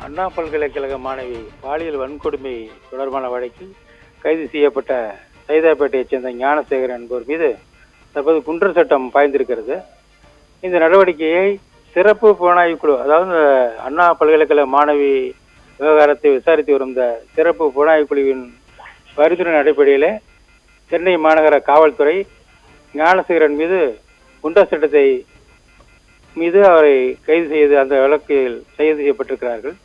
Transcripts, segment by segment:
அண்ணா பல்கலைக்கழக மாணவி பாலியல் வன்கொடுமை தொடர்பான வழக்கில் கைது செய்யப்பட்ட சைதாப்பேட்டையைச் சேர்ந்த ஞானசேகரன் என்பவர் மீது தற்போது குண்டர் சட்டம் பாய்ந்திருக்கிறது. இந்த நடவடிக்கையை சிறப்பு புலனாய்வு குழு, அதாவது அண்ணா பல்கலைக்கழக மாணவி விவகாரத்தை விசாரித்து வரும் இந்த சிறப்பு புலனாய்வு குழுவின் பரிந்துரை அடிப்படையில் சென்னை மாநகர காவல்துறை ஞானசேகரன் மீது குண்டர் சட்டத்தை மீது அவரை கைது செய்து அந்த வழக்கில் கைது செய்யப்பட்டிருக்கிறார்கள்.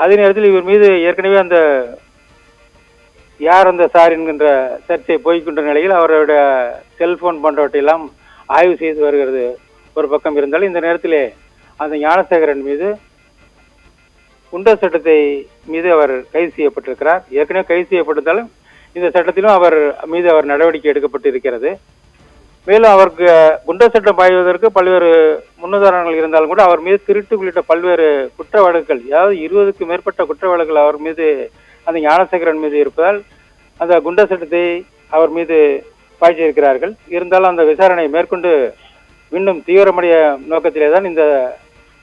அதே நேரத்தில் இவர் மீது ஏற்கனவே அந்த யார் அந்த சார் என்கின்ற சர்ச்சை போய்கின்ற நிலையில் அவருடைய செல்போன் போன்றவற்றையெல்லாம் ஆய்வு செய்து வருகிறது ஒரு பக்கம் இருந்தாலும், இந்த நேரத்திலே அந்த ஞானசேகரன் மீது குண்டர் சட்டத்தை மீது அவர் கைது செய்யப்பட்டிருக்கிறார். ஏற்கனவே கைது செய்யப்பட்டிருந்தாலும் இந்த சட்டத்திலும் அவர் மீது அவர் நடவடிக்கை எடுக்கப்பட்டிருக்கிறது. மேலும் அவருக்கு குண்டர் சட்டம் பாய்வதற்கு பல்வேறு முன்னுதாரணங்கள் இருந்தாலும் கூட அவர் மீது திருட்டு உள்ளிட்ட பல்வேறு குற்ற வழக்குகள், அதாவது 20க்கும் மேற்பட்ட குற்ற வழக்குகள் அவர் மீது, அந்த ஞானசேகரன் மீது இருப்பதால் அந்த குண்டர் சட்டத்தை அவர் மீது பாய்ச்சியிருக்கிறார்கள். இருந்தாலும் அந்த விசாரணை மேற்கொண்டு இன்னும் தீவிரமடைய நோக்கத்திலே தான் இந்த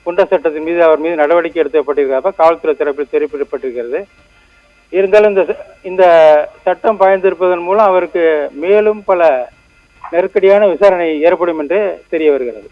குண்டர் சட்டத்தின் மீது அவர் மீது நடவடிக்கை எடுக்கப்பட்டிருக்கிறப்ப காவல்துறை தரப்பில் தெரிவிக்கப்பட்டிருக்கிறது. இருந்தாலும் இந்த சட்டம் பாய்ந்திருப்பதன் மூலம் அவருக்கு மேலும் பல நெருக்கடியான விசாரணை ஏற்படும் என்று தெரிய வருகிறது.